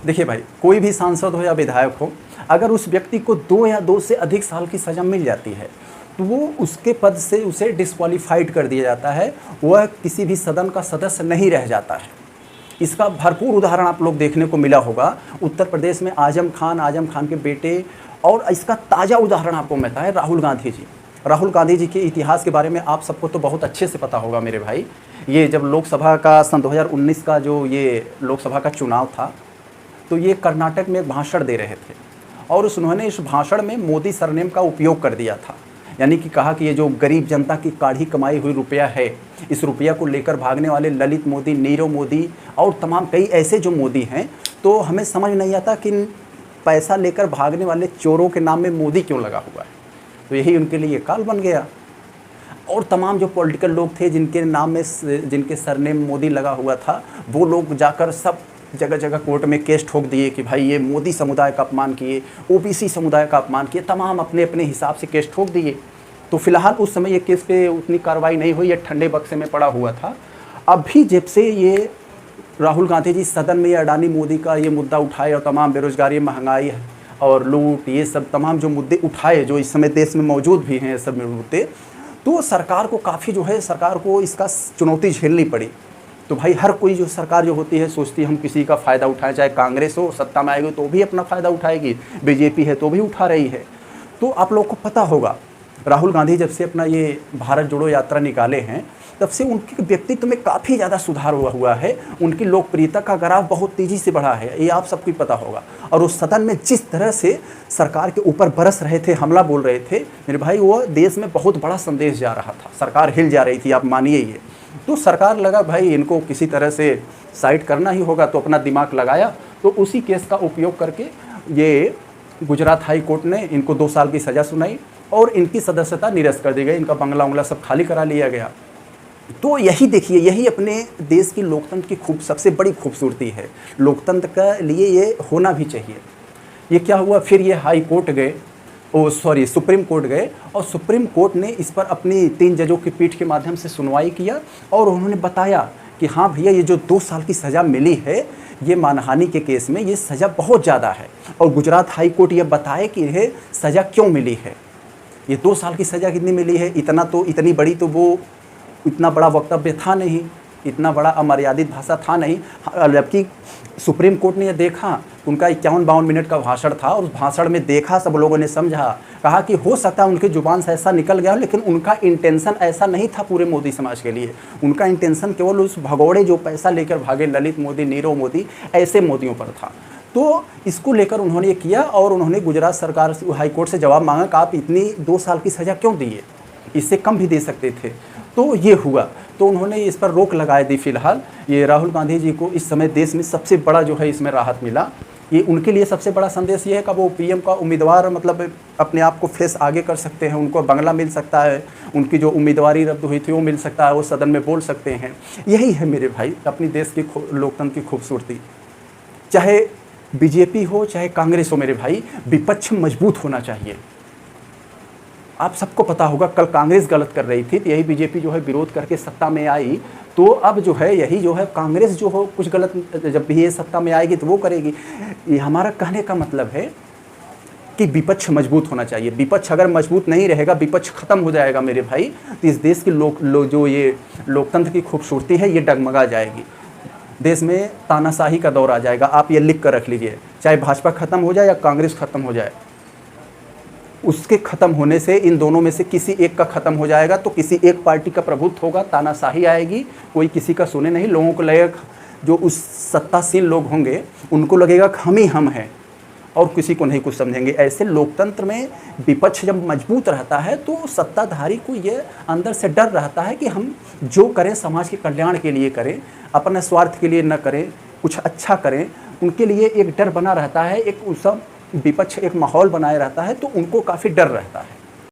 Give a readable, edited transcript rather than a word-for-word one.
देखिए भाई, कोई भी सांसद हो या विधायक हो, अगर उस व्यक्ति को 2 या 2 से अधिक साल की सज़ा मिल जाती है तो वो उसके पद से उसे डिस्क्वालीफाइड कर दिया जाता है, वह किसी भी सदन का सदस्य नहीं रह जाता है। इसका भरपूर उदाहरण आप लोग देखने को मिला होगा उत्तर प्रदेश में आजम खान के बेटे, और इसका ताज़ा उदाहरण आपको मिलता है राहुल गांधी जी। राहुल गांधी जी के इतिहास के बारे में आप सबको तो बहुत अच्छे से पता होगा मेरे भाई। ये जब लोकसभा का सन 2019 का जो ये लोकसभा का चुनाव था, तो ये कर्नाटक में एक भाषण दे रहे थे और उन्होंने इस भाषण में मोदी सरनेम का उपयोग कर दिया था। यानी कि कहा कि ये जो गरीब जनता की काढ़ी कमाई हुई रुपया है, इस रुपया को लेकर भागने वाले ललित मोदी, नीरव मोदी और तमाम कई ऐसे जो मोदी हैं, तो हमें समझ नहीं आता कि पैसा लेकर भागने वाले चोरों के नाम में मोदी क्यों लगा हुआ है। तो यही उनके लिए काल बन गया। और तमाम जो पॉलिटिकल लोग थे जिनके नाम में जिनके सरनेम मोदी लगा हुआ था, वो लोग जाकर सब जगह जगह कोर्ट में केस ठोक दिए कि भाई ये मोदी समुदाय का अपमान किए, ओबीसी समुदाय का अपमान किए, तमाम अपने अपने हिसाब से केस ठोक दिए। तो फिलहाल उस समय ये केस पे उतनी कार्रवाई नहीं हुई, ये ठंडे बक्से में पड़ा हुआ था। अभी जब से ये राहुल गांधी जी सदन में ये अडानी मोदी का ये मुद्दा उठाए और तमाम बेरोजगारी, महंगाई और लूट, ये सब तमाम जो मुद्दे उठाए जो इस समय देश में मौजूद भी हैं, सब मुद्दे, तो सरकार को काफ़ी जो है, सरकार को इसका चुनौती झेलनी पड़ी। तो भाई हर कोई जो सरकार जो होती है सोचती है हम किसी का फ़ायदा उठाएं, चाहे कांग्रेस हो सत्ता में आएगी तो भी अपना फ़ायदा उठाएगी, बीजेपी है तो भी उठा रही है। तो आप लोग को पता होगा राहुल गांधी जब से अपना ये भारत जोड़ो यात्रा निकाले हैं, तब से उनके व्यक्तित्व में काफ़ी ज़्यादा सुधार हुआ है। उनकी लोकप्रियता का ग्राफ बहुत तेज़ी से बढ़ा है, ये आप सबको पता होगा। और उस सदन में जिस तरह से सरकार के ऊपर बरस रहे थे, हमला बोल रहे थे मेरे भाई, वो देश में बहुत बड़ा संदेश जा रहा था, सरकार हिल जा रही थी, आप मानिए ये। तो सरकार लगा भाई इनको किसी तरह से साइड करना ही होगा, तो अपना दिमाग लगाया। तो उसी केस का उपयोग करके ये गुजरात हाई कोर्ट ने इनको 2 साल की सज़ा सुनाई और इनकी सदस्यता निरस्त कर दी गई, इनका बंगला उंगला सब खाली करा लिया गया। तो यही देखिए, यही अपने देश की लोकतंत्र की सबसे बड़ी खूबसूरती है। लोकतंत्र का लिए ये होना भी चाहिए। ये क्या हुआ, फिर ये हाई कोर्ट गए, सुप्रीम कोर्ट गए और सुप्रीम कोर्ट ने इस पर अपनी 3 जजों की पीठ के माध्यम से सुनवाई किया और उन्होंने बताया कि हाँ भैया, ये जो 2 साल की सज़ा मिली है, ये मानहानि के केस में ये सज़ा बहुत ज़्यादा है। और गुजरात हाई कोर्ट ये बताए कि यह सज़ा क्यों मिली है, ये 2 साल की सज़ा कितनी मिली है। इतनी बड़ी तो वो इतना बड़ा वक्तव्य था नहीं, इतना बड़ा अमर्यादित भाषा था नहीं। जबकि सुप्रीम कोर्ट ने यह देखा, उनका 51-52 मिनट का भाषण था और उस भाषण में देखा, सब लोगों ने समझा, कहा कि हो सकता है उनकी ज़ुबान से ऐसा निकल गया, लेकिन उनका इंटेंशन ऐसा नहीं था पूरे मोदी समाज के लिए। उनका इंटेंशन केवल उस भगोड़े जो पैसा लेकर भागे ललित मोदी, नीरव मोदी, ऐसे मोदियों पर था। तो इसको लेकर उन्होंने ये किया और उन्होंने गुजरात सरकार से, हाई कोर्ट से जवाब मांगा कि आप इतनी 2 साल की सज़ा क्यों दिए, इससे कम भी दे सकते थे। तो ये हुआ, तो उन्होंने इस पर रोक लगा दी। फिलहाल ये राहुल गांधी जी को इस समय देश में सबसे बड़ा जो है इसमें राहत मिला। ये उनके लिए सबसे बड़ा संदेश ये है कि वो पीएम का उम्मीदवार मतलब अपने आप को फेस आगे कर सकते हैं, उनको बंगला मिल सकता है, उनकी जो उम्मीदवारी रद्द हुई थी वो मिल सकता है, वो सदन में बोल सकते हैं। यही है मेरे भाई अपनी देश की लोकतंत्र की खूबसूरती। चाहे बीजेपी हो चाहे कांग्रेस हो मेरे भाई, विपक्ष मजबूत होना चाहिए। आप सबको पता होगा कल कांग्रेस गलत कर रही थी, तो यही बीजेपी जो है विरोध करके सत्ता में आई। तो अब जो है यही जो है कांग्रेस जो हो कुछ गलत, जब भी ये सत्ता में आएगी तो वो करेगी। ये हमारा कहने का मतलब है कि विपक्ष मजबूत होना चाहिए। विपक्ष अगर मजबूत नहीं रहेगा, विपक्ष खत्म हो जाएगा मेरे भाई, तो इस देश की जो ये लोकतंत्र की खूबसूरती है ये डगमगा जाएगी। देश में तानाशाही का दौर आ जाएगा। आप ये लिख कर रख लीजिए, चाहे भाजपा खत्म हो जाए या कांग्रेस खत्म हो जाए, उसके ख़त्म होने से इन दोनों में से किसी एक का ख़त्म हो जाएगा, तो किसी एक पार्टी का प्रभुत्व होगा, तानाशाही आएगी, कोई किसी का सुने नहीं। लोगों को लगेगा, जो उस सत्तासीन लोग होंगे उनको लगेगा कि हम ही हम हैं और किसी को नहीं कुछ समझेंगे। ऐसे लोकतंत्र में विपक्ष जब मजबूत रहता है तो सत्ताधारी को ये अंदर से डर रहता है कि हम जो करें समाज के कल्याण के लिए करें, अपने स्वार्थ के लिए न करें, कुछ अच्छा करें। उनके लिए एक डर बना रहता है, एक सब विपक्ष एक माहौल बनाए रहता है, तो उनको काफ़ी डर रहता है।